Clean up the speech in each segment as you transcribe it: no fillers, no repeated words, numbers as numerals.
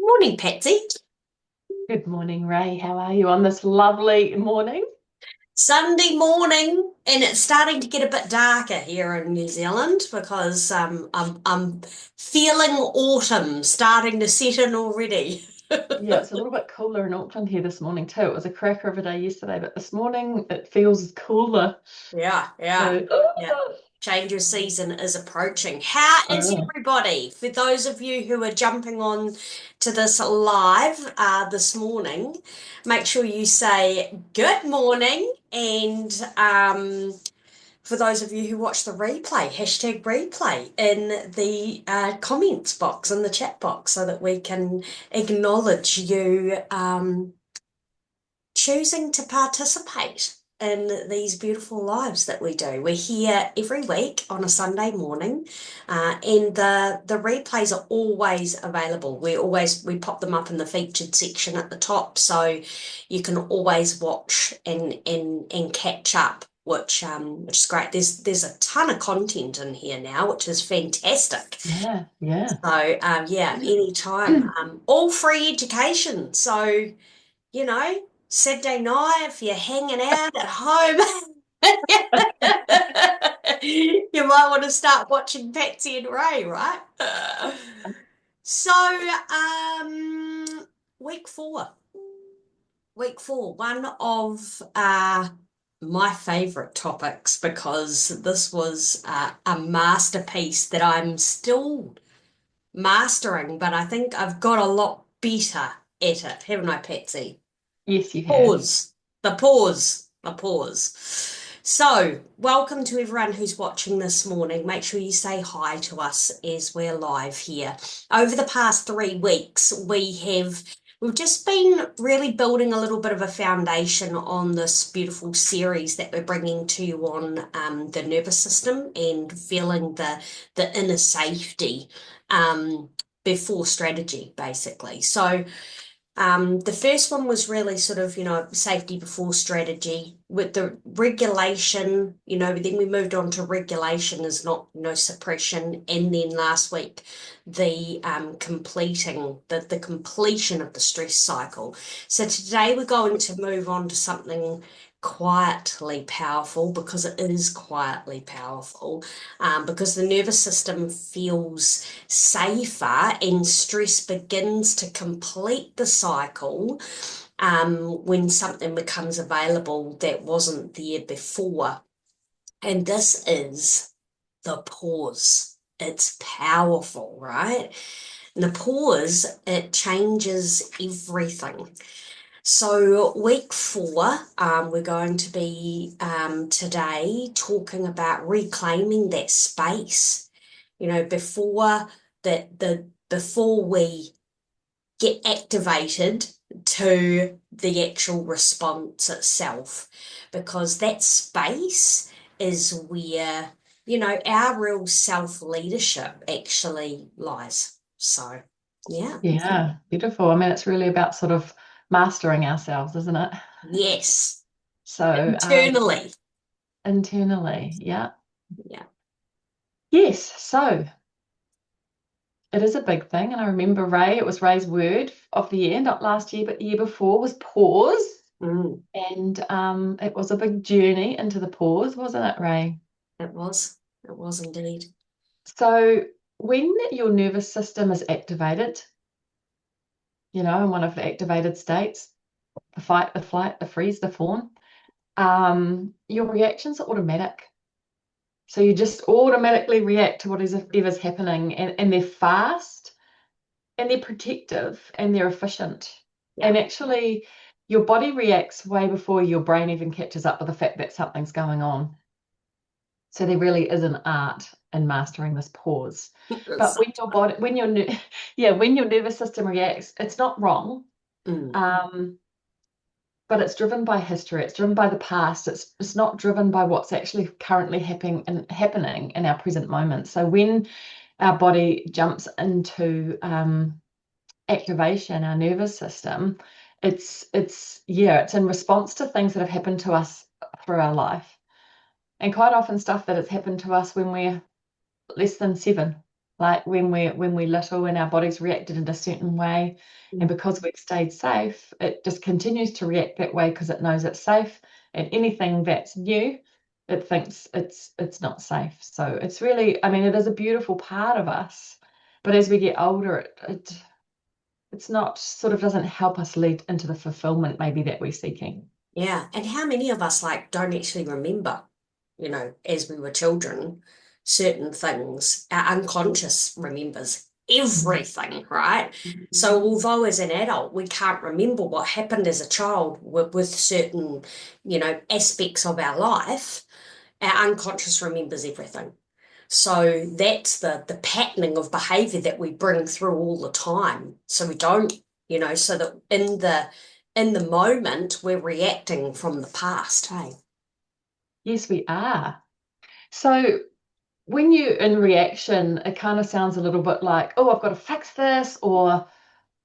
Morning, Patsy. Good morning, Ray. How are you on this lovely morning? Sunday morning, and it's starting to get a bit darker here in New Zealand because I'm feeling autumn starting to set in already. Yeah, it's a little bit cooler in Auckland here this morning too. It was a cracker of a day yesterday, but this morning it feels cooler. Yeah, yeah, So, yeah. Change of season is approaching. How is oh, everybody? For those of you who are jumping on to this live this morning, make sure you say good morning and for those of you who watch the replay, hashtag replay in the comments box, in the chat box, so that we can acknowledge you choosing to participate in these beautiful lives that we do. We're here every week on a Sunday morning, and the replays are always available. We pop them up in the featured section at the top, so you can always watch and catch up. Which is great. There's a ton of content in here now, which is fantastic. yeah, yeah. So yeah, anytime. All free education. So Saturday night, if you're hanging out at home, you might want to start watching Patsy and Ray, right? So, week four. Week four, one of my favorite topics because this was a masterpiece that I'm still mastering, but I think I've got a lot better at it, haven't I, Patsy? Yes, you have. Pause. The pause. So, welcome to everyone who's watching this morning. Make sure you say hi to us as we're live here. Over the past 3 weeks, we've just been really building a little bit of a foundation on this beautiful series that we're bringing to you on the nervous system and feeling the inner safety um, before strategy, basically. So. The first one was really sort of, safety before strategy with the regulation, then we moved on to regulation is not, suppression. And then last week, the the completion of the stress cycle. So today we're going to move on to something quietly powerful because it is quietly powerful, because the nervous system feels safer and stress begins to complete the cycle when something becomes available that wasn't there before. And this is the pause. It's powerful, right? And the pause, it changes everything. So, week four, we're going to be today talking about reclaiming that space. Before before we get activated to the actual response itself, because that space is where, our real self-leadership actually lies. So, yeah. Yeah, beautiful. I mean, it's really about sort of mastering ourselves, isn't it? Yes. So, Internally. internally, yeah. Yeah. Yes, so it is a big thing. And I remember Ray, it was Ray's word of the year, not last year, but the year before, was pause. Mm, And it was a big journey into the pause, wasn't it, Ray? it was. It was indeed. So when your nervous system is activated, in one of the activated states, the fight, the flight, the freeze, the fawn, your reactions are automatic. So you just automatically react to whatever's happening, and they're fast and they're protective and they're efficient. Yeah. And actually, your body reacts way before your brain even catches up with the fact that something's going on. So there really is an art in mastering this pause. But when your body, when your yeah, when your nervous system reacts, it's not wrong. Mm, Um, but it's driven by history. It's driven by the past. It's not driven by what's actually currently happening in our present moment. So when our body jumps into activation, our nervous system, it's in response to things that have happened to us through our life. And quite often stuff that has happened to us when we're less than 7. like when we're little and our bodies reacted in a certain way, and Mm. because we've stayed safe, it just continues to react that way because it knows it's safe, and anything that's new, it thinks it's not safe. So it's really, I mean, it is a beautiful part of us, but as we get older, it's not sort of doesn't help us lead into the fulfillment maybe that we're seeking. Yeah. And how many of us like don't actually remember, as we were children, certain things? Our unconscious remembers Mm. everything, right? So although as an adult we can't remember what happened as a child with certain, aspects of our life, our unconscious remembers everything. So that's the patterning of behavior that we bring through all the time. So we don't, so that in the moment we're reacting from the past, hey? Yes, we are. So when you're in reaction, it kind of sounds a little bit like, oh, I've got to fix this, or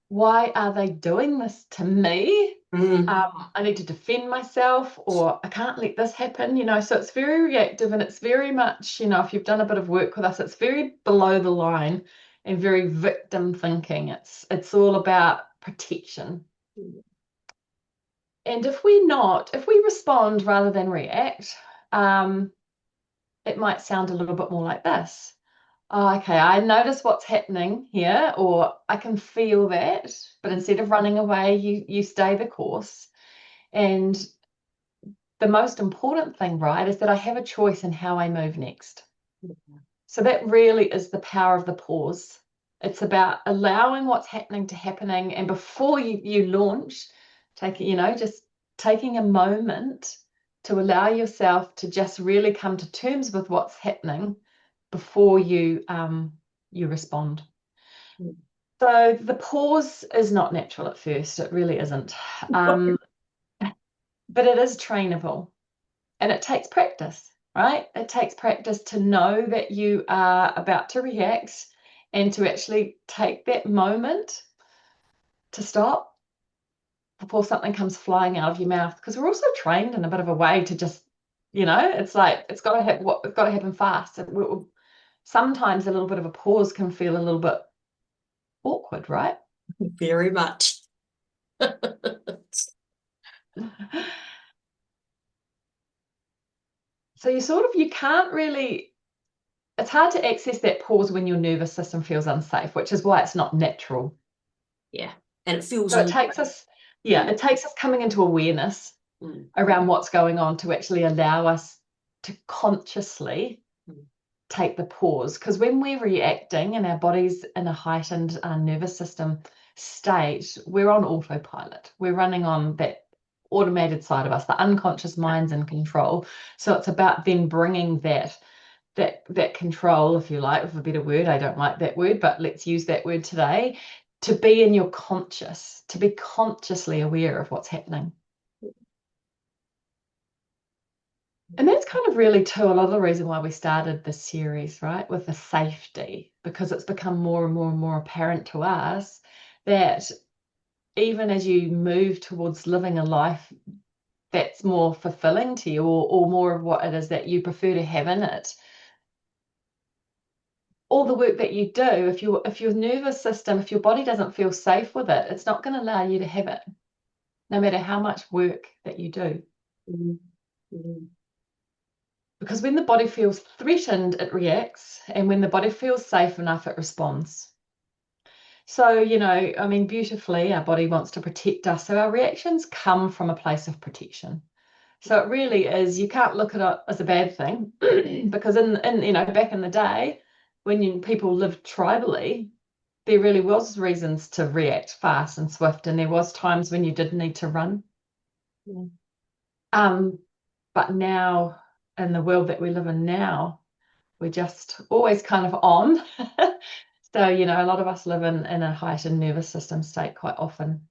why are they doing this to me? Mm. I need to defend myself, or I can't let this happen, So it's very reactive and it's very much, if you've done a bit of work with us, it's very below the line and very victim thinking. It's all about protection. And if we respond rather than react, um, it might sound a little bit more like this. Oh, okay, I notice what's happening here, or I can feel that, but instead of running away, you stay the course. And the most important thing, right, is that I have a choice in how I move next. So that really is the power of the pause. It's about allowing what's happening to happening, and before you launch, just taking a moment to allow yourself to just really come to terms with what's happening before you respond. So the pause is not natural at first. It really isn't. Um, but it is trainable and it takes practice, right? It takes practice to know that you are about to react and to actually take that moment to stop before something comes flying out of your mouth. Because we're also trained in a bit of a way to just, it's like it's got to happen fast. Sometimes a little bit of a pause can feel a little bit awkward, right? Very much. So you can't really, it's hard to access that pause when your nervous system feels unsafe, which is why it's not natural. Yeah. And it feels So it all. takes us, yeah, Mm. it takes us coming into awareness Mm. around what's going on to actually allow us to consciously Mm. take the pause. Because when we're reacting and our body's in a heightened nervous system state, we're on autopilot. We're running on that automated side of us, the unconscious mind's in control. So it's about then bringing that control, if you like, with a better word. I don't like that word, but let's use that word today, to be in your conscious, to be consciously aware of what's happening. And that's kind of really too a lot of the reason why we started this series, right? With the safety, because it's become more and more and more apparent to us that even as you move towards living a life that's more fulfilling to you, or more of what it is that you prefer to have in it, all the work that you do, if your nervous system, if your body doesn't feel safe with it, it's not going to allow you to have it, no matter how much work that you do. Mm. Mm. Because when the body feels threatened, it reacts, and when the body feels safe enough, it responds. So, I mean, beautifully, our body wants to protect us. So our reactions come from a place of protection. So it really is, you can't look at it as a bad thing because back in the day when people lived tribally, there really was reasons to react fast and swift, and there was times when you did need to run. Mm. Um, but now, in the world that we live in now, we're just always kind of on. So, a lot of us live in a heightened nervous system state quite often.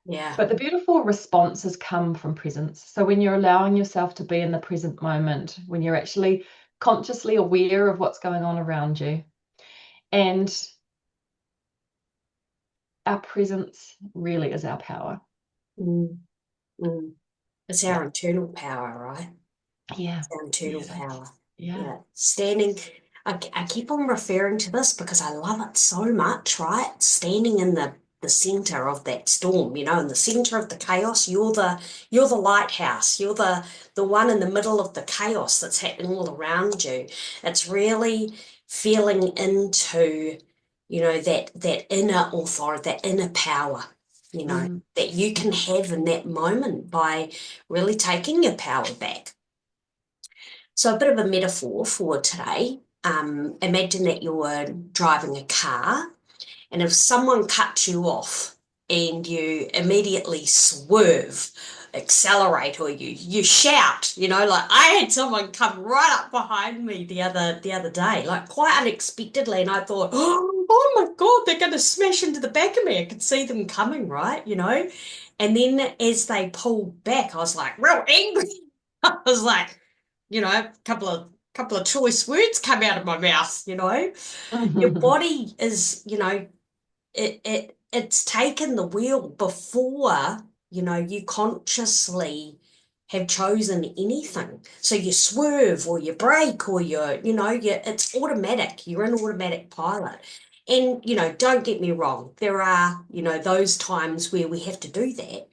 Yeah. But the beautiful responses come from presence. So when you're allowing yourself to be in the present moment, when you're actually consciously aware of what's going on around you, and our presence really is our power. Mm. Mm. It's Yeah. our internal power, right? Yeah. It's our internal Yeah. power. Yeah. Yeah. Standing. I keep on referring to this because I love it so much, right? Standing in the center of that storm, in the center of the chaos, you're the lighthouse. You're the one in the middle of the chaos that's happening all around you. It's really feeling into, that inner authority, that inner power, Mm. that you can have in that moment by really taking your power back. So, a bit of a metaphor for today. Imagine that you're driving a car, and if someone cuts you off and you immediately swerve, accelerate, or you shout, like I had someone come right up behind me the other day, like quite unexpectedly, and I thought, oh my God, they're going to smash into the back of me. I could see them coming, right? And then as they pulled back, I was like real angry. I was like, a couple of choice words come out of my mouth. Your body is, it's taken the wheel before, you consciously have chosen anything. So you swerve or you brake or it's automatic. You're in automatic pilot. And, don't get me wrong, there are, those times where we have to do that,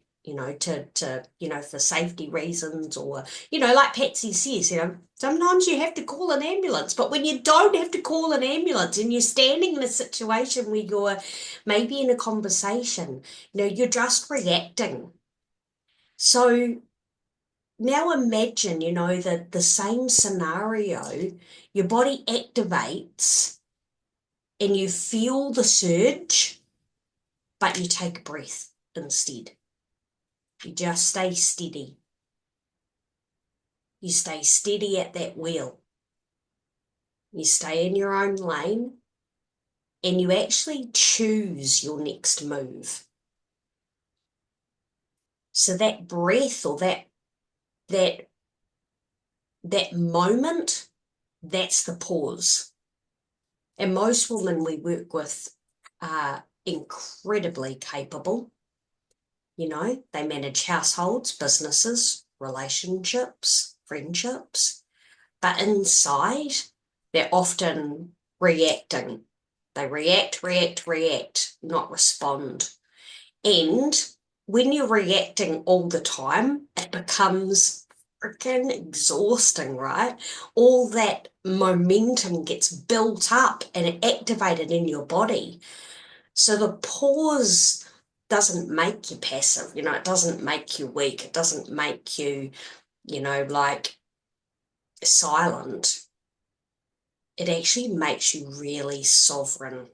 for safety reasons or, like Patsy says, sometimes you have to call an ambulance, but when you don't have to call an ambulance and you're standing in a situation where you're maybe in a conversation, you're just reacting. So now imagine, that the same scenario, your body activates and you feel the surge, but you take a breath instead. You just stay steady. You stay steady at that wheel. You stay in your own lane and you actually choose your next move. So that breath or that that moment, that's the pause. And most women we work with are incredibly capable. They manage households, businesses, relationships, friendships, but inside they're often reacting. They react, react, react, not respond. And when you're reacting all the time, it becomes freaking exhausting, right? All that momentum gets built up and activated in your body. So the pause doesn't make you passive, it doesn't make you weak, it doesn't make you, like silent. It actually makes you really sovereign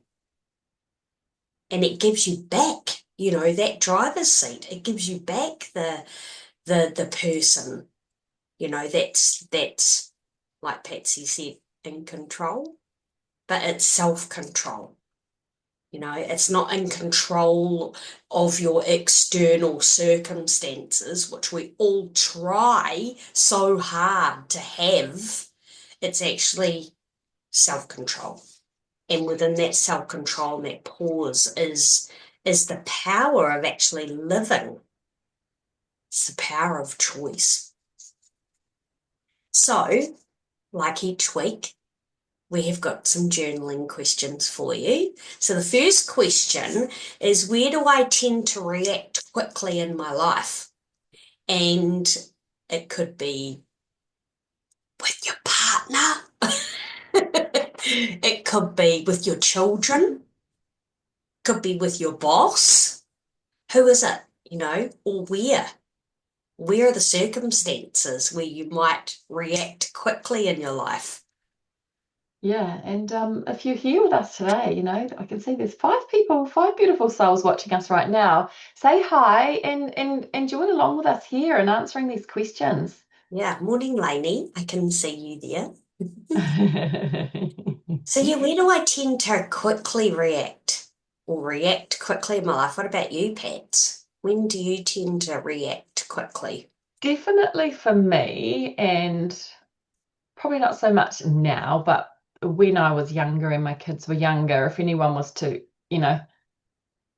and it gives you back, that driver's seat. It gives you back the person, that's like Patsy said, in control, but it's self-control. It's not in control of your external circumstances, which we all try so hard to have. It's actually self-control. And within that self-control and that pause is the power of actually living. It's the power of choice. So, like each week, we have got some journaling questions for you. So the first question is, where do I tend to react quickly in my life? And it could be with your partner. It could be with your children. Could be with your boss. Who is it? Or where? Where are the circumstances where you might react quickly in your life? Yeah, and if you're here with us today, I can see there's 5 people, 5 beautiful souls watching us right now. Say hi and join along with us here in answering these questions. Yeah, morning, Lainey. I can see you there. So yeah, where do I tend to quickly react or react quickly in my life? What about you, Pat? When do you tend to react quickly? Definitely for me, and probably not so much now, but when I was younger and my kids were younger, if anyone was to,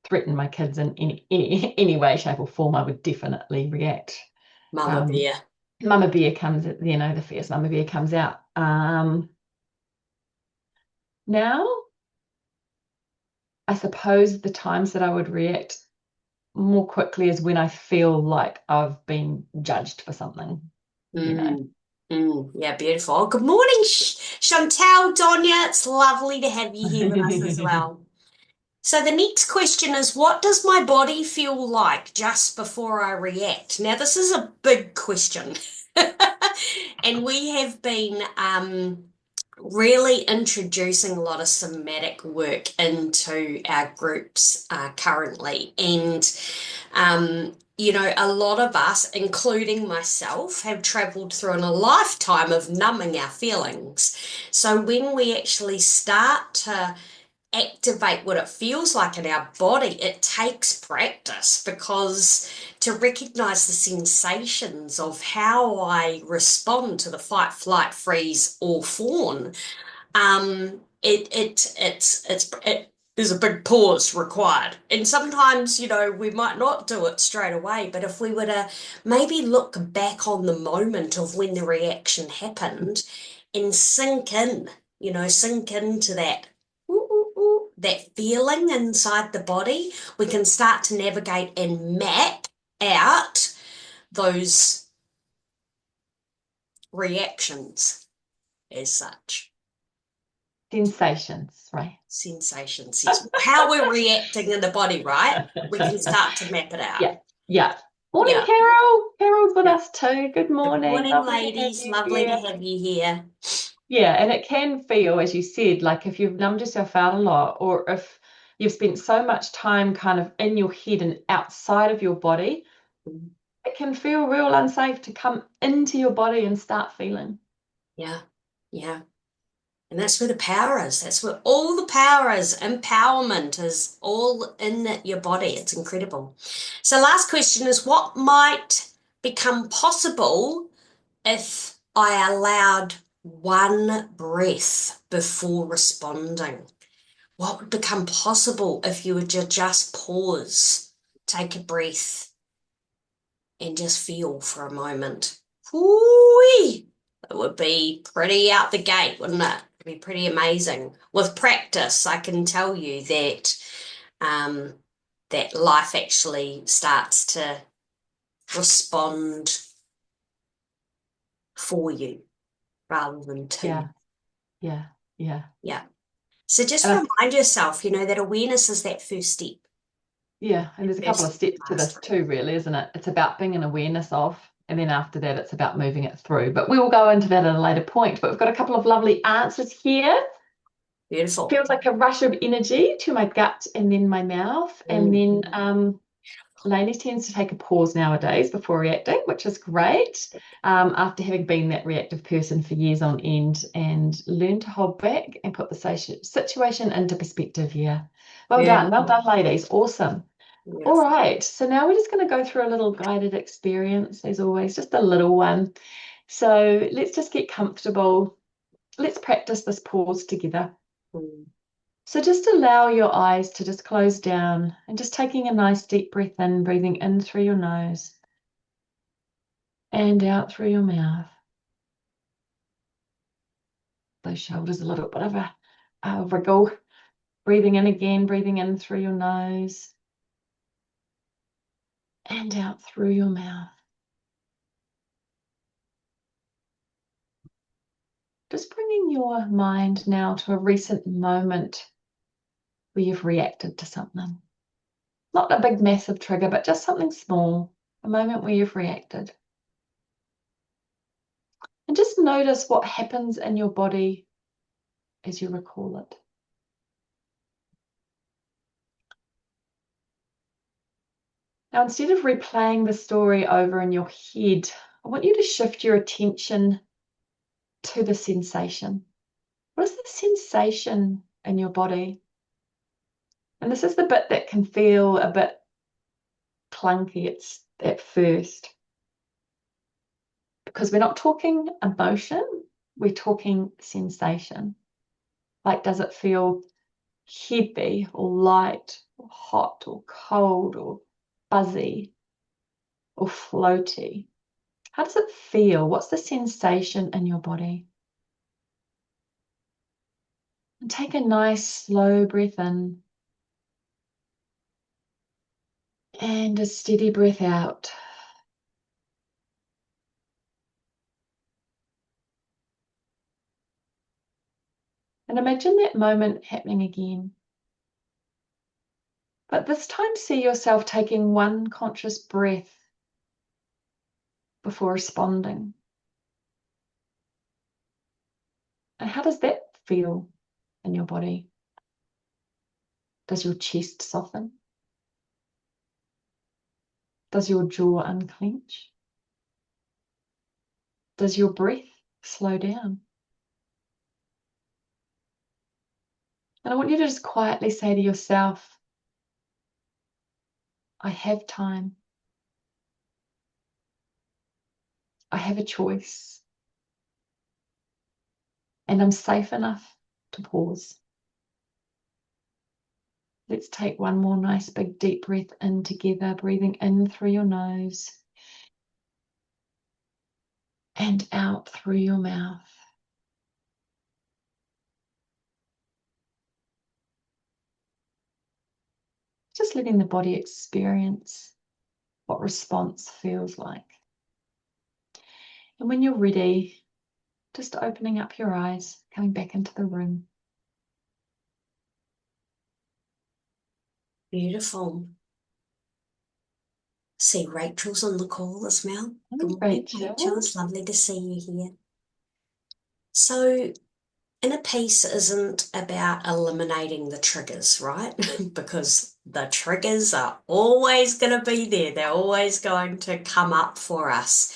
threaten my kids in any way, shape, or form, I would definitely react. Mama bear. Mama bear comes, the fierce mama bear comes out. Now, I suppose the times that I would react more quickly is when I feel like I've been judged for something, you know. Mm, yeah, beautiful. Oh, good morning, Chantal, Donya. It's lovely to have you here with us as well. So the next question is, what does my body feel like just before I react? Now, this is a big question. And we have been really introducing a lot of somatic work into our groups currently. And, a lot of us, including myself, have traveled through in a lifetime of numbing our feelings. So when we actually start to activate what it feels like in our body, it takes practice because to recognize the sensations of how I respond to the fight, flight, freeze, or fawn, it there's a big pause required. And sometimes, we might not do it straight away, but if we were to maybe look back on the moment of when the reaction happened and sink into that ooh, ooh, ooh, that feeling inside the body, we can start to navigate and map out those reactions as such. Sensations, right? Sensations, yes. How we're reacting in the body, right? We can start to map it out. Yeah, yeah. Morning, Yeah. Carol. Carol's with Yeah. us too. Good Good morning. morning, Lovely to have ladies. you Lovely to here. have you here. Yeah, and it can feel, as you said, like if you've numbed yourself out a lot, or if you've spent so much time kind of in your head and outside of your body, it can feel real unsafe to come into your body and start feeling. Yeah. Yeah. And that's where the power is. That's where all the power is. Empowerment is all in your body. It's incredible. So, last question is, what might become possible if I allowed one breath before responding? What would become possible if you were to just pause, take a breath, and just feel for a moment? Whoo-wee! It would be pretty out the gate, wouldn't it? It'd be pretty amazing. With practice, I can tell you um, that life actually starts to respond for you rather than to you. Yeah, yeah, yeah. Yeah. So just And remind yourself, that awareness is that first step. yeah, and there's a couple First of step to steps to this mastery. too, really, isn't it? It's about being an awareness of, and then after that, it's about moving it through. But we will go into that at a later point. But we've got a couple of lovely answers here. Beautiful. Feels like a rush of energy to my gut and then my mouth. And Mm. then Lainey tends to take a pause nowadays before reacting, which is great. After having been that reactive person for years on end and learn to hold back and put the situation into perspective. Yeah. Well done. Well Beautiful. done, ladies. Awesome. All Beautiful. right. So now we're just going to go through a little guided experience, as always, just a little one. So let's just get comfortable. Let's practice this pause together. Mm. So just allow your eyes to just close down and just taking a nice deep breath in, breathing in through your nose and out through your mouth. Those shoulders a little bit of a wriggle. Breathing in again, breathing in through your nose and out through your mouth. Just bringing your mind now to a recent moment where you've reacted to something. Not a big, massive trigger, but just something small, a moment where you've reacted. And just notice what happens in your body as you recall it. Now, instead of replaying the story over in your head, I want you to shift your attention to the sensation. What is the sensation in your body? And this is the bit that can feel a bit clunky at first, because we're not talking emotion, we're talking sensation. Like, does it feel heavy or light or hot or cold or fuzzy or floaty? How does it feel? What's the sensation in your body? And take a nice slow breath in and a steady breath out. And imagine that moment happening again. But this time, see yourself taking one conscious breath before responding. And how does that feel in your body? Does your chest soften? Does your jaw unclench? Does your breath slow down? And I want you to just quietly say to yourself, I have time. I have a choice. And I'm safe enough to pause. Let's take one more nice big deep breath in together, breathing in through your nose and out through your mouth. Just letting the body experience what response feels like. And when you're ready, just opening up your eyes, coming back into the room. Beautiful. See, Rachel's on the call as well. Hi, Good morning, Rachel. Rachel. It's lovely to see you here. So, inner peace isn't about eliminating the triggers, right? Because the triggers are always going to be there. They're always going to come up for us.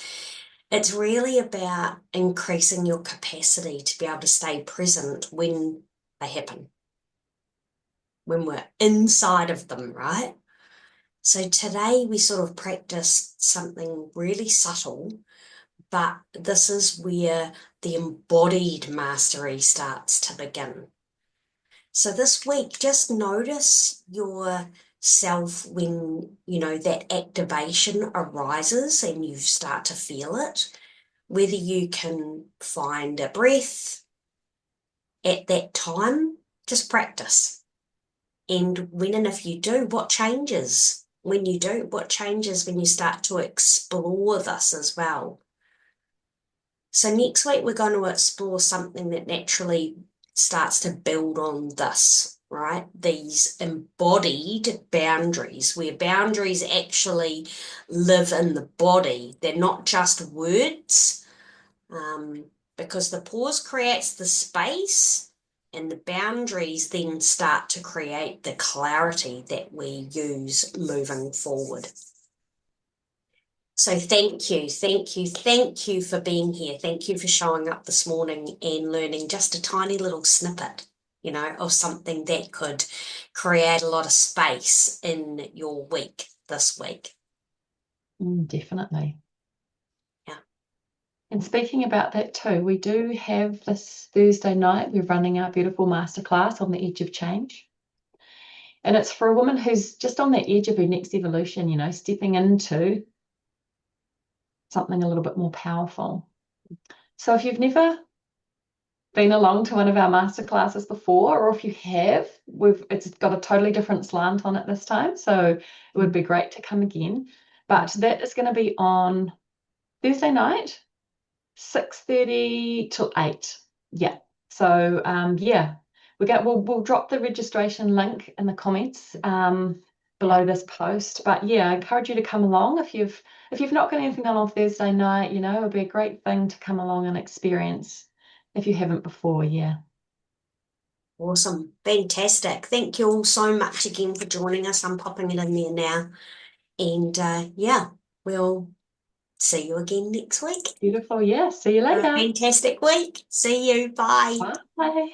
It's really about increasing your capacity to be able to stay present when they happen, when we're inside of them, right? So today we sort of practiced something really subtle, but this is where the embodied mastery starts to begin. So this week, just notice yourself when, that activation arises and you start to feel it, whether you can find a breath at that time, just practice. And when and if you do, what changes? When you do, what changes when you start to explore this as well? So next week, we're going to explore something that naturally starts to build on this, right? These embodied boundaries, where boundaries actually live in the body. They're not just words, because the pause creates the space and the boundaries then start to create the clarity that we use moving forward. So thank you, thank you, thank you for being here. Thank you for showing up this morning and learning just a tiny little snippet, of something that could create a lot of space in your week this week. Definitely. Yeah. And speaking about that too, we do have this Thursday night, we're running our beautiful masterclass on the edge of change. And it's for a woman who's just on the edge of her next evolution, stepping into something a little bit more powerful. So if you've never been along to one of our masterclasses before, or if you have, it's got a totally different slant on it this time. So it would be great to come again. But that is going to be on Thursday night, 6:30 till 8. Yeah. So yeah, we'll drop the registration link in the comments below this post. But yeah, I encourage you to come along if you've not got anything on Thursday night, it would be a great thing to come along and experience if you haven't before. Yeah. Awesome. Fantastic. Thank you all so much again for joining us. I'm popping it in there now. And yeah, we'll see you again next week. Beautiful. Yeah. See you Have a later. fantastic week. See you. Bye. Bye.